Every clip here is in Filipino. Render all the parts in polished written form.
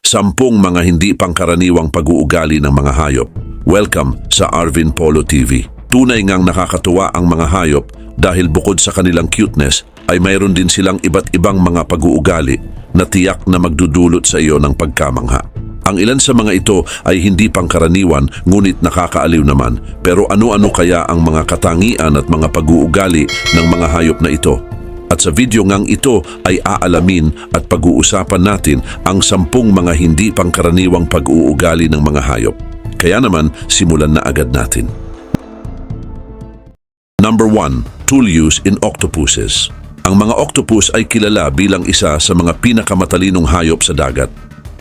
10 mga hindi pangkaraniwang pag-uugali ng mga hayop. Welcome sa Arvin Polo TV. Tunay ngang nakakatuwa ang mga hayop dahil bukod sa kanilang cuteness ay mayroon din silang iba't ibang mga pag-uugali na tiyak na magdudulot sa iyo ng pagkamangha. Ang ilan sa mga ito ay hindi pangkaraniwan ngunit nakakaaliw naman. Pero ano-ano kaya ang mga katangian at mga pag-uugali ng mga hayop na ito? At sa video ngang ito ay aalamin at pag-uusapan natin ang 10 mga hindi pangkaraniwang pag-uugali ng mga hayop. Kaya naman, simulan na agad natin. Number 1. Tool use in octopuses. Ang mga octopus ay kilala bilang isa sa mga pinakamatalinong hayop sa dagat.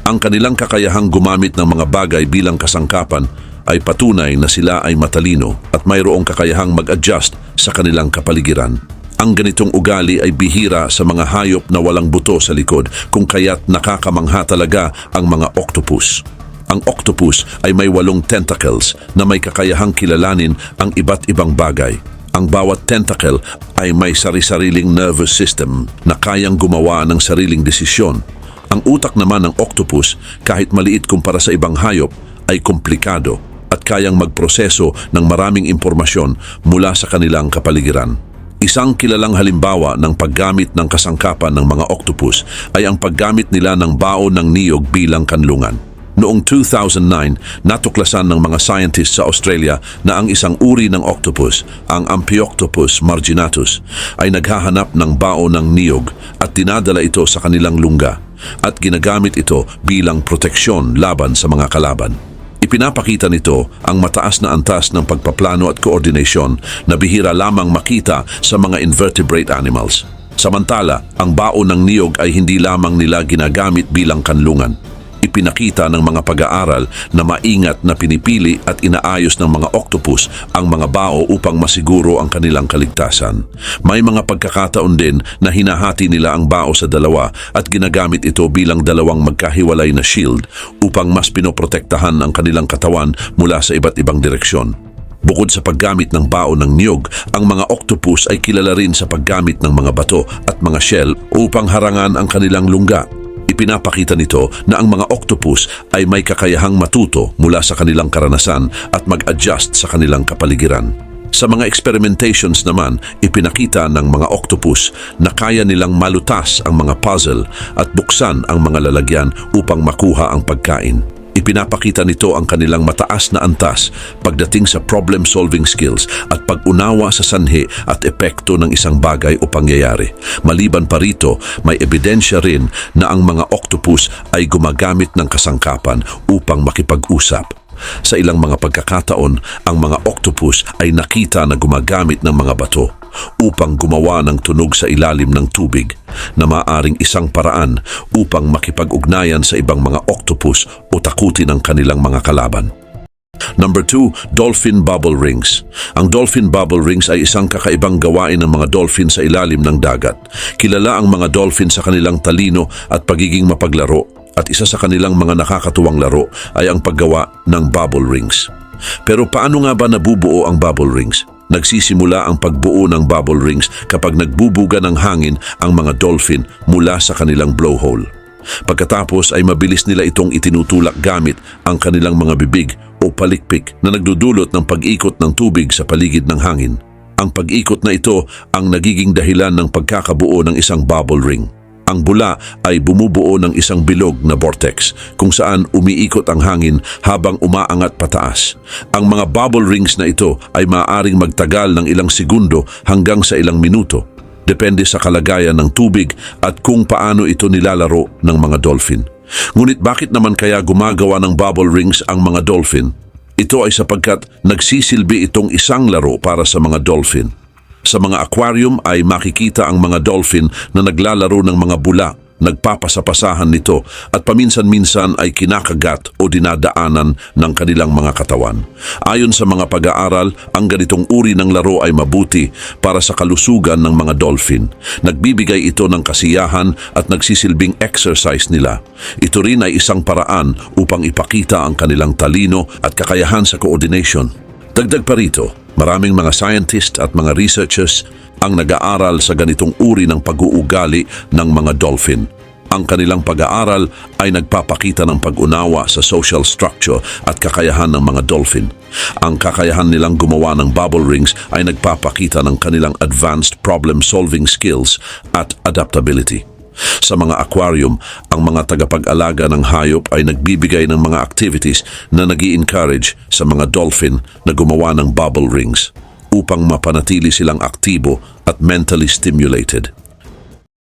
Ang kanilang kakayahang gumamit ng mga bagay bilang kasangkapan ay patunay na sila ay matalino at mayroong kakayahang mag-adjust sa kanilang kapaligiran. Ang ganitong ugali ay bihira sa mga hayop na walang buto sa likod, kung kaya't nakakamangha talaga ang mga octopus. Ang octopus ay may 8 tentacles na may kakayahang kilalanin ang iba't ibang bagay. Ang bawat tentacle ay may sari-sariling nervous system na kayang gumawa ng sariling desisyon. Ang utak naman ng octopus, kahit maliit kumpara sa ibang hayop, ay komplikado at kayang magproseso ng maraming impormasyon mula sa kanilang kapaligiran. Isang kilalang halimbawa ng paggamit ng kasangkapan ng mga octopus ay ang paggamit nila ng baon ng niyog bilang kanlungan. Noong 2009, natuklasan ng mga scientists sa Australia na ang isang uri ng octopus, ang Ampioctopus marginatus, ay naghahanap ng baon ng niyog at dinadala ito sa kanilang lungga at ginagamit ito bilang proteksyon laban sa mga kalaban. Ipinapakita nito ang mataas na antas ng pagpaplano at koordinasyon na bihira lamang makita sa mga invertebrate animals. Samantala, ang baon ng niyog ay hindi lamang nila ginagamit bilang kanlungan. Ipinakita ng mga pag-aaral na maingat na pinipili at inaayos ng mga octopus ang mga bao upang masiguro ang kanilang kaligtasan. May mga pagkakataon din na hinahati nila ang bao sa dalawa at ginagamit ito bilang dalawang magkahiwalay na shield upang mas pinoprotektahan ang kanilang katawan mula sa iba't ibang direksyon. Bukod sa paggamit ng baon ng niyog, ang mga octopus ay kilala rin sa paggamit ng mga bato at mga shell upang harangan ang kanilang lungga. Ipinapakita nito na ang mga octopus ay may kakayahang matuto mula sa kanilang karanasan at mag-adjust sa kanilang kapaligiran. Sa mga experimentations naman, ipinakita ng mga octopus na kaya nilang malutas ang mga puzzle at buksan ang mga lalagyan upang makuha ang pagkain. Ipinapakita nito ang kanilang mataas na antas pagdating sa problem-solving skills at pag-unawa sa sanhi at epekto ng isang bagay o pangyayari. Maliban pa rito, may ebidensya rin na ang mga octopus ay gumagamit ng kasangkapan upang makipag-usap. Sa ilang mga pagkakataon, ang mga octopus ay nakita na gumagamit ng mga bato upang gumawa ng tunog sa ilalim ng tubig na maaring isang paraan upang makipag-ugnayan sa ibang mga octopus o takutin ang kanilang mga kalaban. Number 2, dolphin bubble rings. Ang dolphin bubble rings ay isang kakaibang gawain ng mga dolphin sa ilalim ng dagat. Kilala ang mga dolphin sa kanilang talino at pagiging mapaglaro. At isa sa kanilang mga nakakatuwang laro ay ang paggawa ng bubble rings. Pero paano nga ba nabubuo ang bubble rings? Nagsisimula ang pagbuo ng bubble rings kapag nagbubuga ng hangin ang mga dolphin mula sa kanilang blowhole. Pagkatapos ay mabilis nila itong itinutulak gamit ang kanilang mga bibig o palikpik na nagdudulot ng pag-ikot ng tubig sa paligid ng hangin. Ang pag-ikot na ito ang nagiging dahilan ng pagkakabuo ng isang bubble ring. Ang bula ay bumubuo ng isang bilog na vortex kung saan umiikot ang hangin habang umaangat pataas. Ang mga bubble rings na ito ay maaaring magtagal ng ilang segundo hanggang sa ilang minuto. Depende sa kalagayan ng tubig at kung paano ito nilalaro ng mga dolphin. Ngunit bakit naman kaya gumagawa ng bubble rings ang mga dolphin? Ito ay sapagkat nagsisilbi itong isang laro para sa mga dolphin. Sa mga aquarium ay makikita ang mga dolphin na naglalaro ng mga bula, nagpapasapasahan nito at paminsan-minsan ay kinakagat o dinadaanan ng kanilang mga katawan. Ayon sa mga pag-aaral, ang ganitong uri ng laro ay mabuti para sa kalusugan ng mga dolphin. Nagbibigay ito ng kasiyahan at nagsisilbing exercise nila. Ito rin ay isang paraan upang ipakita ang kanilang talino at kakayahan sa coordination. Dagdag pa rito, maraming mga scientists at mga researchers ang nag-aaral sa ganitong uri ng pag-uugali ng mga dolphin. Ang kanilang pag-aaral ay nagpapakita ng pag-unawa sa social structure at kakayahan ng mga dolphin. Ang kakayahan nilang gumawa ng bubble rings ay nagpapakita ng kanilang advanced problem-solving skills at adaptability. Sa mga aquarium, ang mga tagapag-alaga ng hayop ay nagbibigay ng mga activities na nag-i-encourage sa mga dolphin na gumawa ng bubble rings upang mapanatili silang aktibo at mentally stimulated.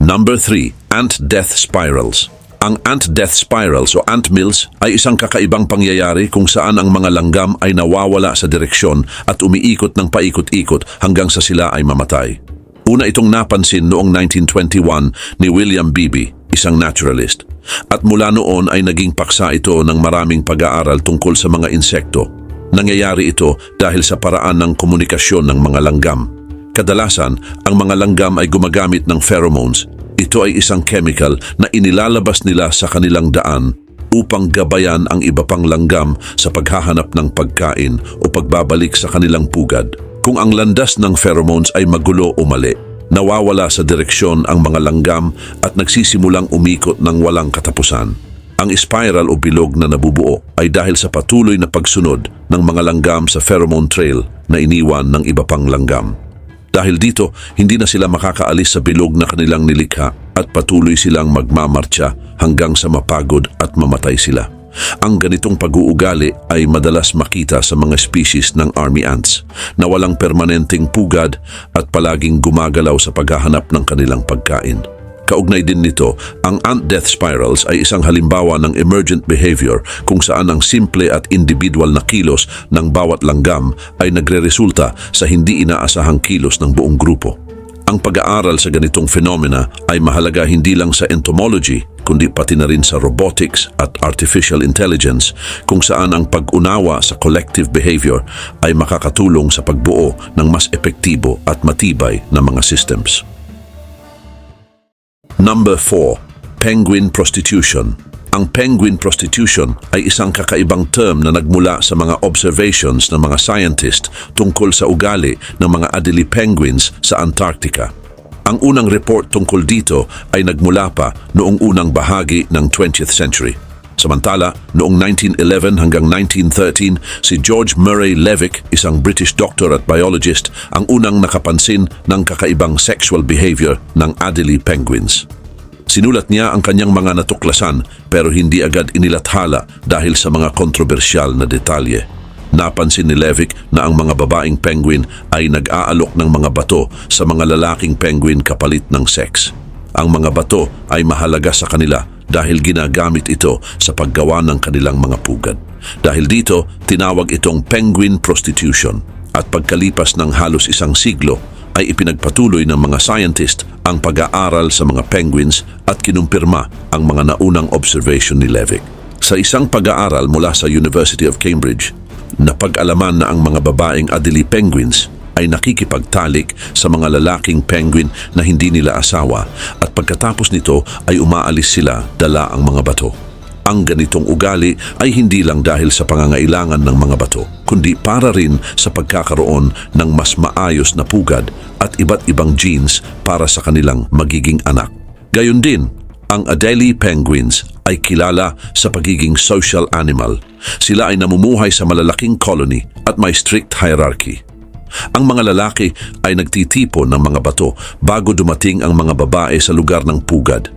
Number 3, ant death spirals. Ang ant death spirals o ant mills ay isang kakaibang pangyayari kung saan ang mga langgam ay nawawala sa direksyon at umiikot ng paikot-ikot hanggang sa sila ay mamatay. Una itong napansin noong 1921 ni William Beebe, isang naturalist. At mula noon ay naging paksa ito ng maraming pag-aaral tungkol sa mga insekto. Nangyayari ito dahil sa paraan ng komunikasyon ng mga langgam. Kadalasan, ang mga langgam ay gumagamit ng pheromones. Ito ay isang chemical na inilalabas nila sa kanilang daan upang gabayan ang iba pang langgam sa paghahanap ng pagkain o pagbabalik sa kanilang pugad. Kung ang landas ng pheromones ay magulo o mali, nawawala sa direksyon ang mga langgam at nagsisimulang umikot ng walang katapusan. Ang spiral o bilog na nabubuo ay dahil sa patuloy na pagsunod ng mga langgam sa pheromone trail na iniwan ng iba pang langgam. Dahil dito, hindi na sila makakaalis sa bilog na kanilang nilikha at patuloy silang magmamartsa hanggang sa mapagod at mamatay sila. Ang ganitong pag-uugali ay madalas makita sa mga species ng army ants na walang permanenteng pugad at palaging gumagalaw sa paghahanap ng kanilang pagkain. Kaugnay din nito, ang ant death spirals ay isang halimbawa ng emergent behavior kung saan ang simple at individual na kilos ng bawat langgam ay nagreresulta sa hindi inaasahang kilos ng buong grupo. Ang pag-aaral sa ganitong phenomena ay mahalaga hindi lang sa entomology, kundi pati na rin sa robotics at artificial intelligence kung saan ang pag-unawa sa collective behavior ay makakatulong sa pagbuo ng mas epektibo at matibay na mga systems. Number 4, penguin prostitution. Ang penguin prostitution ay isang kakaibang term na nagmula sa mga observations ng mga scientist tungkol sa ugali ng mga Adelie penguins sa Antarctica. Ang unang report tungkol dito ay nagmula pa noong unang bahagi ng 20th century. Samantala, noong 1911 hanggang 1913, si George Murray Levick, isang British doctor at biologist, ang unang nakapansin ng kakaibang sexual behavior ng Adelie penguins. Sinulat niya ang kanyang mga natuklasan pero hindi agad inilathala dahil sa mga kontrobersyal na detalye. Napansin ni Levick na ang mga babaeng penguin ay nag-aalok ng mga bato sa mga lalaking penguin kapalit ng sex. Ang mga bato ay mahalaga sa kanila dahil ginagamit ito sa paggawa ng kanilang mga pugad. Dahil dito, tinawag itong penguin prostitution at pagkalipas ng halos isang siglo ay ipinagpatuloy ng mga scientist ang pag-aaral sa mga penguins at kinumpirma ang mga naunang observation ni Levick. Sa isang pag-aaral mula sa University of Cambridge, napag-alaman na ang mga babaeng Adelie penguins ay nakikipagtalik sa mga lalaking penguin na hindi nila asawa at pagkatapos nito ay umaalis sila dala ang mga bato. Ang ganitong ugali ay hindi lang dahil sa pangangailangan ng mga bato, kundi para rin sa pagkakaroon ng mas maayos na pugad at iba't ibang genes para sa kanilang magiging anak. Gayon din, ang Adelie penguins ay kilala sa pagiging social animal. Sila ay namumuhay sa malalaking colony at may strict hierarchy. Ang mga lalaki ay nagtitipon ng mga bato bago dumating ang mga babae sa lugar ng pugad.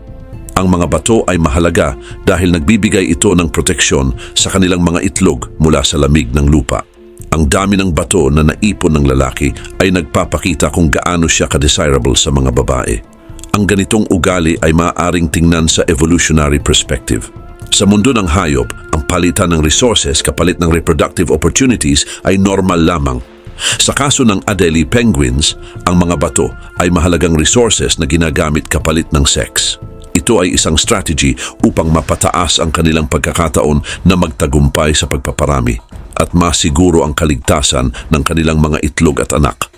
Ang mga bato ay mahalaga dahil nagbibigay ito ng proteksyon sa kanilang mga itlog mula sa lamig ng lupa. Ang dami ng bato na naipon ng lalaki ay nagpapakita kung gaano siya ka-desirable sa mga babae. Ang ganitong ugali ay maaaring tingnan sa evolutionary perspective. Sa mundo ng hayop, ang palitan ng resources kapalit ng reproductive opportunities ay normal lamang. Sa kaso ng Adelie penguins, ang mga bato ay mahalagang resources na ginagamit kapalit ng sex. Ito ay isang strategy upang mapataas ang kanilang pagkakataon na magtagumpay sa pagpaparami at masiguro ang kaligtasan ng kanilang mga itlog at anak.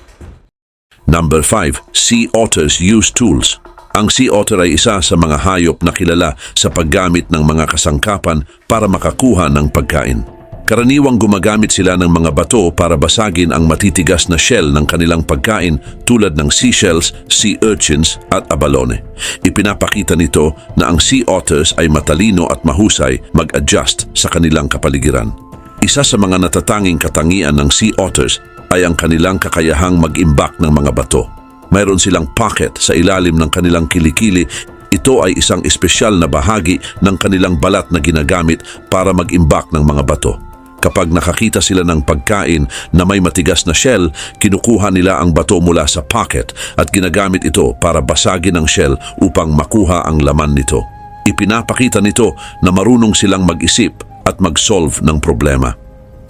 Number 5, sea otters use tools. Ang sea otter ay isa sa mga hayop na kilala sa paggamit ng mga kasangkapan para makakuha ng pagkain. Karaniwang gumagamit sila ng mga bato para basagin ang matitigas na shell ng kanilang pagkain tulad ng seashells, sea urchins at abalone. Ipinapakita nito na ang sea otters ay matalino at mahusay mag-adjust sa kanilang kapaligiran. Isa sa mga natatanging katangian ng sea otters ay ang kanilang kakayahang mag-imbak ng mga bato. Mayroon silang pocket sa ilalim ng kanilang kilikili. Ito ay isang espesyal na bahagi ng kanilang balat na ginagamit para mag-imbak ng mga bato. Kapag nakakita sila ng pagkain na may matigas na shell, kinukuha nila ang bato mula sa pocket at ginagamit ito para basagin ang shell upang makuha ang laman nito. Ipinapakita nito na marunong silang mag-isip at mag-solve ng problema.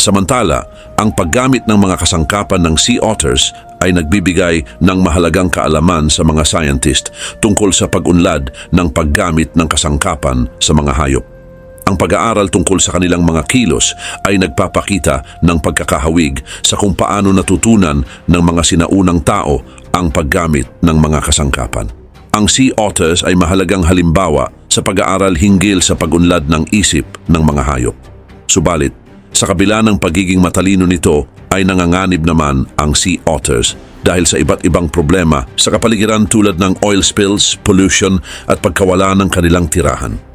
Samantala, ang paggamit ng mga kasangkapan ng sea otters ay nagbibigay ng mahalagang kaalaman sa mga scientist tungkol sa pag-unlad ng paggamit ng kasangkapan sa mga hayop. Ang pag-aaral tungkol sa kanilang mga kilos ay nagpapakita ng pagkakahawig sa kung paano natutunan ng mga sinaunang tao ang paggamit ng mga kasangkapan. Ang sea otters ay mahalagang halimbawa sa pag-aaral hinggil sa pag-unlad ng isip ng mga hayop. Subalit, sa kabila ng pagiging matalino nito ay nanganganib naman ang sea otters dahil sa iba't ibang problema sa kapaligiran tulad ng oil spills, pollution at pagkawala ng kanilang tirahan.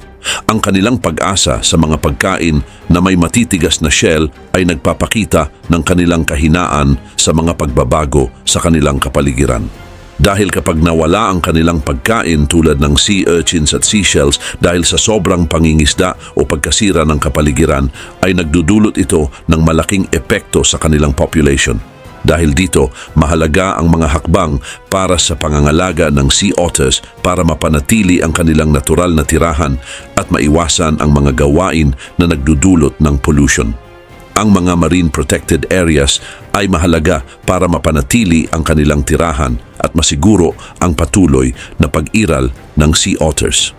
Ang kanilang pag-asa sa mga pagkain na may matitigas na shell ay nagpapakita ng kanilang kahinaan sa mga pagbabago sa kanilang kapaligiran. Dahil kapag nawala ang kanilang pagkain tulad ng sea urchins at seashells dahil sa sobrang pangingisda o pagkasira ng kapaligiran, ay nagdudulot ito ng malaking epekto sa kanilang population. Dahil dito, mahalaga ang mga hakbang para sa pangangalaga ng sea otters para mapanatili ang kanilang natural na tirahan at maiwasan ang mga gawain na nagdudulot ng pollution. Ang mga marine protected areas ay mahalaga para mapanatili ang kanilang tirahan at masiguro ang patuloy na pag-iral ng sea otters.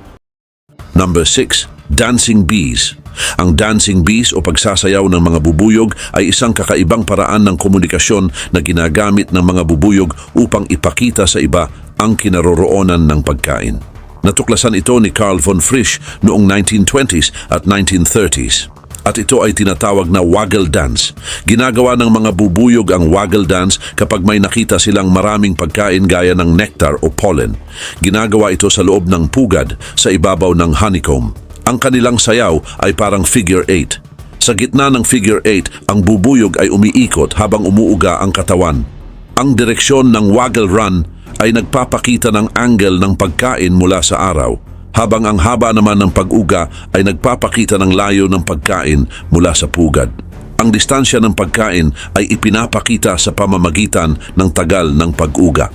Number 6. Dancing bees. Ang dancing bees o pagsasayaw ng mga bubuyog ay isang kakaibang paraan ng komunikasyon na ginagamit ng mga bubuyog upang ipakita sa iba ang kinaroroonan ng pagkain. Natuklasan ito ni Carl von Frisch noong 1920s at 1930s. At ito ay tinatawag na waggle dance. Ginagawa ng mga bubuyog ang waggle dance kapag may nakita silang maraming pagkain gaya ng nectar o pollen. Ginagawa ito sa loob ng pugad sa ibabaw ng honeycomb. Ang kanilang sayaw ay parang figure 8. Sa gitna ng figure 8, ang bubuyog ay umiikot habang umuuga ang katawan. Ang direksyon ng waggle run ay nagpapakita ng angle ng pagkain mula sa araw, habang ang haba naman ng pag-uga ay nagpapakita ng layo ng pagkain mula sa pugad. Ang distansya ng pagkain ay ipinapakita sa pamamagitan ng tagal ng pag-uga.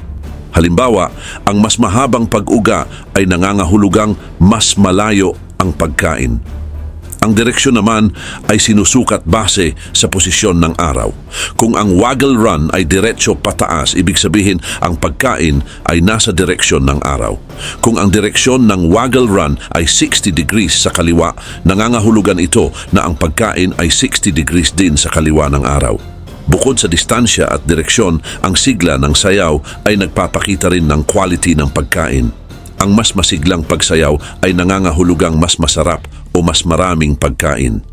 Halimbawa, ang mas mahabang pag-uga ay nangangahulugang mas malayo ang pagkain. Ang direksyon naman ay sinusukat base sa posisyon ng araw. Kung ang waggle run ay diretsyo pataas, ibig sabihin ang pagkain ay nasa direksyon ng araw. Kung ang direksyon ng waggle run ay 60 degrees sa kaliwa, nangangahulugan ito na ang pagkain ay 60 degrees din sa kaliwa ng araw. Bukod sa distansya at direksyon, ang sigla ng sayaw ay nagpapakita rin ng quality ng pagkain. Ang mas masiglang pagsayaw ay nangangahulugang mas masarap o mas maraming pagkain.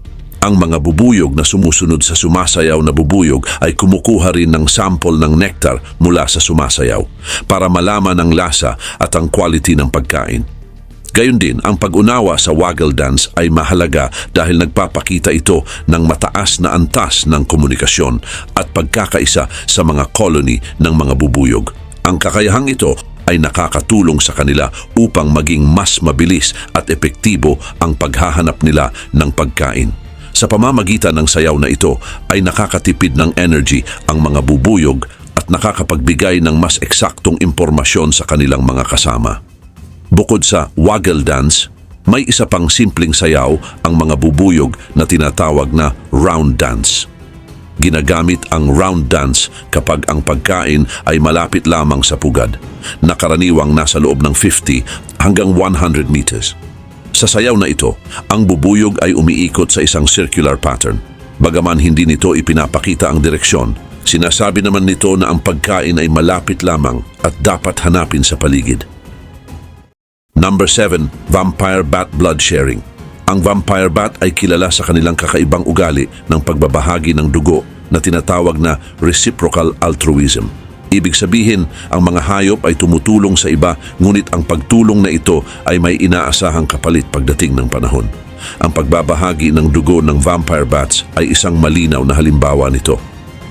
Ang mga bubuyog na sumusunod sa sumasayaw na bubuyog ay kumukuha rin ng sample ng nectar mula sa sumasayaw para malaman ang lasa at ang quality ng pagkain. Gayon din, ang pag-unawa sa waggle dance ay mahalaga dahil nagpapakita ito ng mataas na antas ng komunikasyon at pagkakaisa sa mga colony ng mga bubuyog. Ang kakayahang ito ay nakakatulong sa kanila upang maging mas mabilis at epektibo ang paghahanap nila ng pagkain. Sa pamamagitan ng sayaw na ito ay nakakatipid ng energy ang mga bubuyog at nakakapagbigay ng mas eksaktong impormasyon sa kanilang mga kasama. Bukod sa waggle dance, may isa pang simpleng sayaw ang mga bubuyog na tinatawag na round dance. Ginagamit ang round dance kapag ang pagkain ay malapit lamang sa pugad, na karaniwang nasa loob ng 50 hanggang 100 meters. Sa sayaw na ito, ang bubuyog ay umiikot sa isang circular pattern. Bagaman hindi nito ipinapakita ang direksyon, sinasabi naman nito na ang pagkain ay malapit lamang at dapat hanapin sa paligid. Number 7. Vampire bat blood sharing. Ang vampire bat ay kilala sa kanilang kakaibang ugali ng pagbabahagi ng dugo na tinatawag na reciprocal altruism. Ibig sabihin, ang mga hayop ay tumutulong sa iba, ngunit ang pagtulong na ito ay may inaasahang kapalit pagdating ng panahon. Ang pagbabahagi ng dugo ng vampire bats ay isang malinaw na halimbawa nito.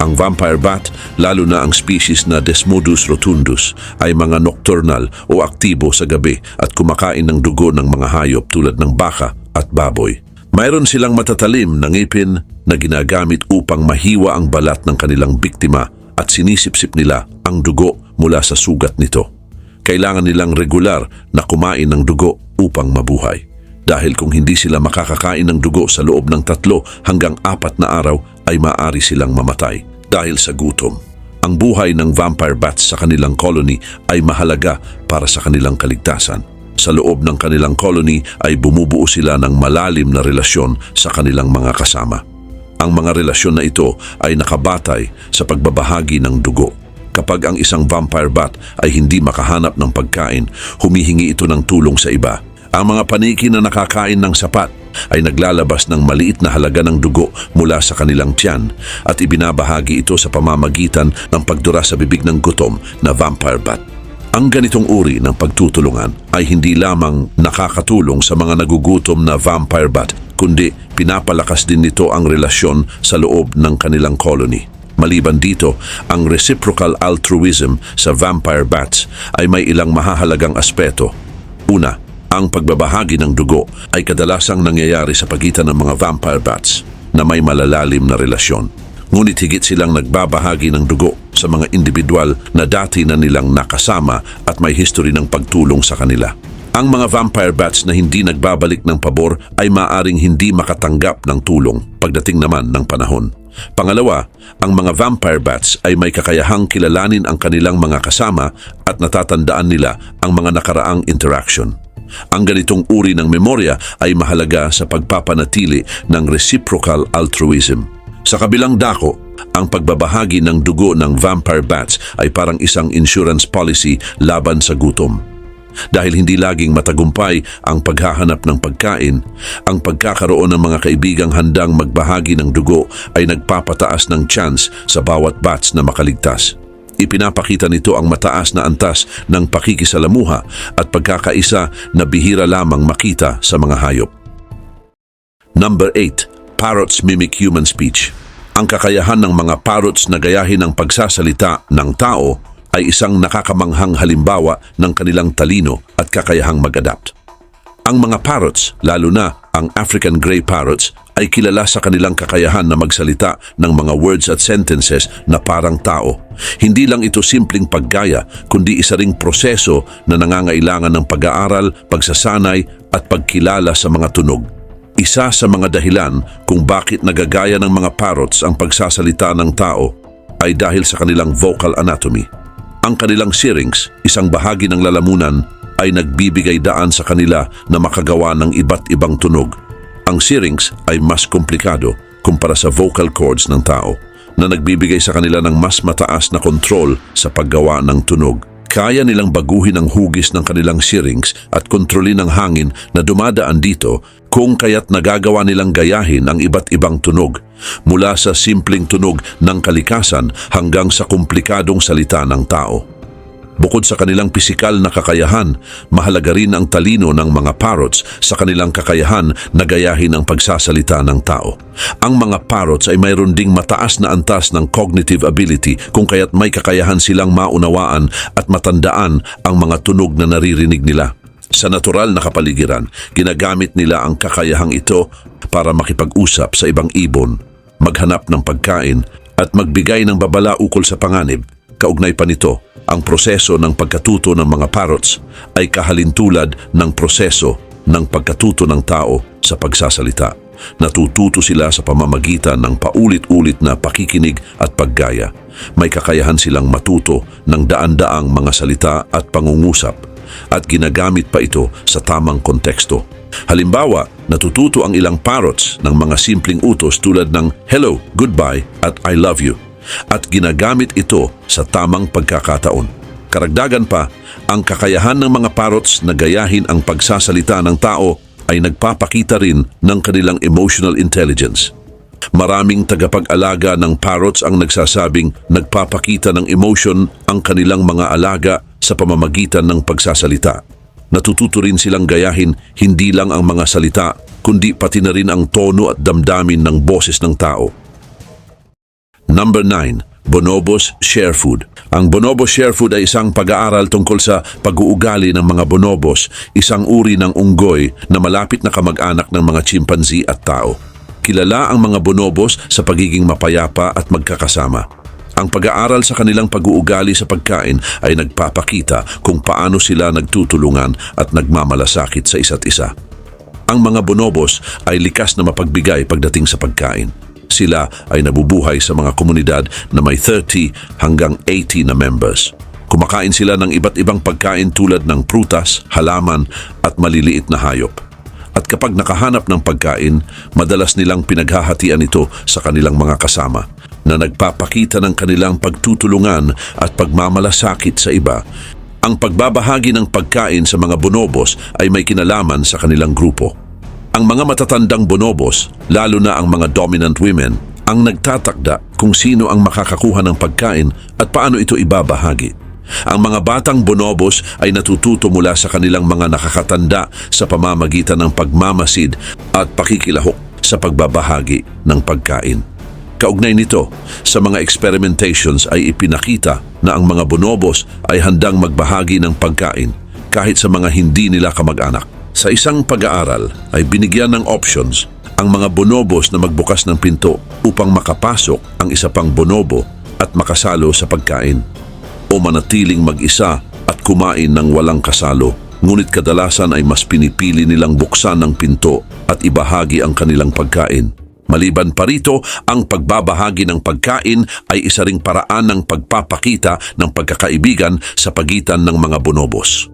Ang vampire bat, lalo na ang species na Desmodus rotundus, ay mga nocturnal o aktibo sa gabi at kumakain ng dugo ng mga hayop tulad ng baka at baboy. Mayroon silang matatalim na ngipin na ginagamit upang mahiwa ang balat ng kanilang biktima at sinisipsip nila ang dugo mula sa sugat nito. Kailangan nilang regular na kumain ng dugo upang mabuhay. Dahil kung hindi sila makakakain ng dugo sa loob ng 3 hanggang 4 na araw ay maaari silang mamatay dahil sa gutom. Ang buhay ng vampire bats sa kanilang colony ay mahalaga para sa kanilang kaligtasan. Sa loob ng kanilang colony ay bumubuo sila ng malalim na relasyon sa kanilang mga kasama. Ang mga relasyon na ito ay nakabatay sa pagbabahagi ng dugo. Kapag ang isang vampire bat ay hindi makahanap ng pagkain, humihingi ito ng tulong sa iba. Ang mga paniki na nakakain ng sapat ay naglalabas ng maliit na halaga ng dugo mula sa kanilang tiyan at ibinabahagi ito sa pamamagitan ng pagdura sa bibig ng gutom na vampire bat. Ang ganitong uri ng pagtutulungan ay hindi lamang nakakatulong sa mga nagugutom na vampire bat, kundi pinapalakas din nito ang relasyon sa loob ng kanilang colony. Maliban dito, ang reciprocal altruism sa vampire bats ay may ilang mahahalagang aspeto. Una, ang pagbabahagi ng dugo ay kadalasang nangyayari sa pagitan ng mga vampire bats na may malalalim na relasyon. Ngunit higit silang nagbabahagi ng dugo sa mga individual na dati na nilang nakasama at may history ng pagtulong sa kanila. Ang mga vampire bats na hindi nagbabalik ng pabor ay maaring hindi makatanggap ng tulong pagdating naman ng panahon. Pangalawa, ang mga vampire bats ay may kakayahang kilalanin ang kanilang mga kasama at natatandaan nila ang mga nakaraang interaction. Ang ganitong uri ng memorya ay mahalaga sa pagpapanatili ng reciprocal altruism. Sa kabilang dako, ang pagbabahagi ng dugo ng vampire bats ay parang isang insurance policy laban sa gutom. Dahil hindi laging matagumpay ang paghahanap ng pagkain, ang pagkakaroon ng mga kaibigang handang magbahagi ng dugo ay nagpapataas ng chance sa bawat bats na makaligtas. Ipinapakita nito ang mataas na antas ng pakikisalamuha at pagkakaisa na bihira lamang makita sa mga hayop. Number 8. Parrots mimic human speech. Ang kakayahan ng mga parrots na gayahin ang pagsasalita ng tao ay isang nakakamanghang halimbawa ng kanilang talino at kakayahang mag-adapt. Ang mga parrots, lalo na ang African Grey Parrots, ay kilala sa kanilang kakayahan na magsalita ng mga words at sentences na parang tao. Hindi lang ito simpleng paggaya, kundi isa ring proseso na nangangailangan ng pag-aaral, pagsasanay at pagkilala sa mga tunog. Isa sa mga dahilan kung bakit nagagaya ng mga parrots ang pagsasalita ng tao ay dahil sa kanilang vocal anatomy. Ang kanilang syrinx, isang bahagi ng lalamunan, ay nagbibigay daan sa kanila na makagawa ng iba't ibang tunog. Ang syrinx ay mas komplikado kumpara sa vocal cords ng tao na nagbibigay sa kanila ng mas mataas na kontrol sa paggawa ng tunog. Kaya nilang baguhin ang hugis ng kanilang syrinx at kontrolin ang hangin na dumadaan dito kung kaya't nagagawa nilang gayahin ang iba't ibang tunog mula sa simpleng tunog ng kalikasan hanggang sa komplikadong salita ng tao. Bukod sa kanilang pisikal na kakayahan, mahalaga rin ang talino ng mga parrots sa kanilang kakayahan na gayahin ang pagsasalita ng tao. Ang mga parrots ay mayroon ding mataas na antas ng cognitive ability kung kaya't may kakayahan silang maunawaan at matandaan ang mga tunog na naririnig nila. Sa natural na kapaligiran, ginagamit nila ang kakayahang ito para makipag-usap sa ibang ibon, maghanap ng pagkain at magbigay ng babala ukol sa panganib. Kaugnay pa nito, ang proseso ng pagkatuto ng mga parrots ay kahalintulad ng proseso ng pagkatuto ng tao sa pagsasalita. Natututo sila sa pamamagitan ng paulit-ulit na pakikinig at paggaya. May kakayahan silang matuto ng daan-daang mga salita at pangungusap at ginagamit pa ito sa tamang konteksto. Halimbawa, natututo ang ilang parrots ng mga simpleng utos tulad ng hello, goodbye at I love you at ginagamit ito sa tamang pagkakataon. Karagdagan pa, ang kakayahan ng mga parrots na gayahin ang pagsasalita ng tao ay nagpapakita rin ng kanilang emotional intelligence. Maraming tagapag-alaga ng parrots ang nagsasabing nagpapakita ng emotion ang kanilang mga alaga sa pamamagitan ng pagsasalita. Natututo rin silang gayahin hindi lang ang mga salita, kundi pati na rin ang tono at damdamin ng boses ng tao. Number 9. Bonobos Share Food. Ang Bonobo Share Food ay isang pag-aaral tungkol sa pag-uugali ng mga bonobos, isang uri ng unggoy na malapit na kamag-anak ng mga chimpanzee at tao. Kilala ang mga bonobos sa pagiging mapayapa at magkakasama. Ang pag-aaral sa kanilang pag-uugali sa pagkain ay nagpapakita kung paano sila nagtutulungan at nagmamalasakit sa isa't isa. Ang mga bonobos ay likas na mapagbigay pagdating sa pagkain. Sila ay nabubuhay sa mga komunidad na may 30 hanggang 80 na members. Kumakain sila ng iba't ibang pagkain tulad ng prutas, halaman at maliliit na hayop. At kapag nakahanap ng pagkain, madalas nilang pinaghahatian ito sa kanilang mga kasama na nagpapakita ng kanilang pagtutulungan at pagmamalasakit sa iba. Ang pagbabahagi ng pagkain sa mga bonobos ay may kinalaman sa kanilang grupo. Ang mga matatandang bonobos, lalo na ang mga dominant women, ang nagtatakda kung sino ang makakakuha ng pagkain at paano ito ibabahagi. Ang mga batang bonobos ay natututo mula sa kanilang mga nakakatanda sa pamamagitan ng pagmamasid at pakikilahok sa pagbabahagi ng pagkain. Kaugnay nito, sa mga experimentations ay ipinakita na ang mga bonobos ay handang magbahagi ng pagkain kahit sa mga hindi nila kamag-anak. Sa isang pag-aaral ay binigyan ng options ang mga bonobos na magbukas ng pinto upang makapasok ang isa pang bonobo at makasalo sa pagkain, o manatiling mag-isa at kumain ng walang kasalo. Ngunit kadalasan ay mas pinipili nilang buksan ang pinto at ibahagi ang kanilang pagkain. Maliban pa rito, ang pagbabahagi ng pagkain ay isa ring paraan ng pagpapakita ng pagkakaibigan sa pagitan ng mga bonobos.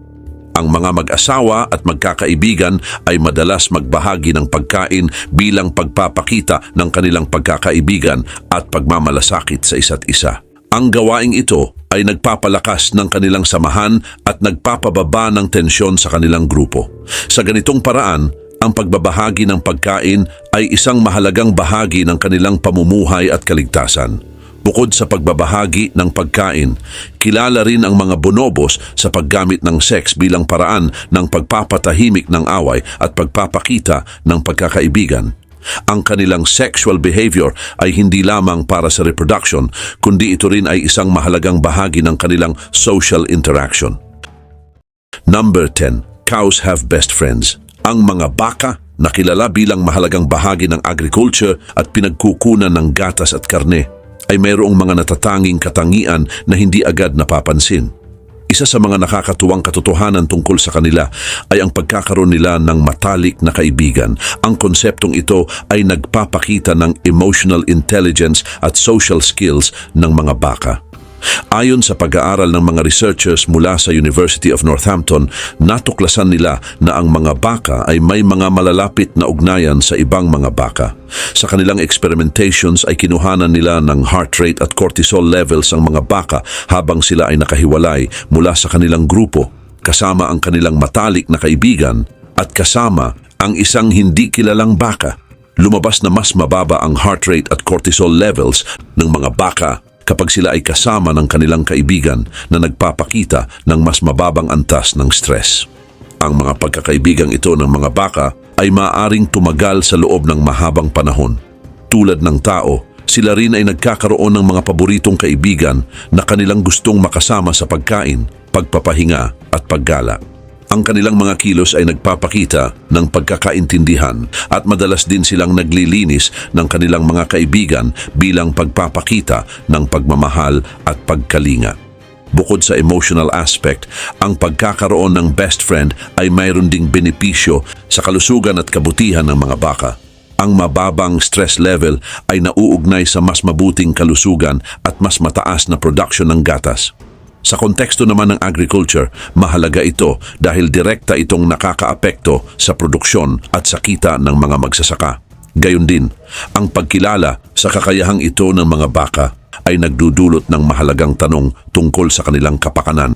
Ang mga mag-asawa at magkakaibigan ay madalas magbahagi ng pagkain bilang pagpapakita ng kanilang pagkakaibigan at pagmamalasakit sa isa't isa. Ang gawaing ito ay nagpapalakas ng kanilang samahan at nagpapababa ng tensyon sa kanilang grupo. Sa ganitong paraan, ang pagbabahagi ng pagkain ay isang mahalagang bahagi ng kanilang pamumuhay at kaligtasan. Bukod sa pagbabahagi ng pagkain, kilala rin ang mga bonobos sa paggamit ng sex bilang paraan ng pagpapatahimik ng away at pagpapakita ng pagkakaibigan. Ang kanilang sexual behavior ay hindi lamang para sa reproduction, kundi ito rin ay isang mahalagang bahagi ng kanilang social interaction. Number 10. Cows have best friends. Ang mga baka na kilala bilang mahalagang bahagi ng agriculture at pinagkukunan ng gatas at karne ay mayroong mga natatanging katangian na hindi agad napapansin. Isa sa mga nakakatuwang katotohanan tungkol sa kanila ay ang pagkakaroon nila ng matalik na kaibigan. Ang konseptong ito ay nagpapakita ng emotional intelligence at social skills ng mga baka. Ayon sa pag-aaral ng mga researchers mula sa University of Northampton, natuklasan nila na ang mga baka ay may mga malalapit na ugnayan sa ibang mga baka. Sa kanilang experimentations ay kinuhanan nila ng heart rate at cortisol levels ang mga baka habang sila ay nakahiwalay mula sa kanilang grupo, kasama ang kanilang matalik na kaibigan at kasama ang isang hindi kilalang baka. Lumabas na mas mababa ang heart rate at cortisol levels ng mga baka kapag sila ay kasama ng kanilang kaibigan na nagpapakita ng mas mababang antas ng stress. Ang mga pagkakaibigang ito ng mga baka ay maaaring tumagal sa loob ng mahabang panahon. Tulad ng tao, sila rin ay nagkakaroon ng mga paboritong kaibigan na kanilang gustong makasama sa pagkain, pagpapahinga at paggala. Ang kanilang mga kilos ay nagpapakita ng pagkakaintindihan at madalas din silang naglilinis ng kanilang mga kaibigan bilang pagpapakita ng pagmamahal at pagkalinga. Bukod sa emotional aspect, ang pagkakaroon ng best friend ay mayroon ding benepisyo sa kalusugan at kabutihan ng mga baka. Ang mababang stress level ay nauugnay sa mas mabuting kalusugan at mas mataas na production ng gatas. Sa konteksto naman ng agriculture, mahalaga ito dahil direkta itong nakakaapekto sa produksyon at sa kita ng mga magsasaka. Gayon din, ang pagkilala sa kakayahang ito ng mga baka ay nagdudulot ng mahalagang tanong tungkol sa kanilang kapakanan.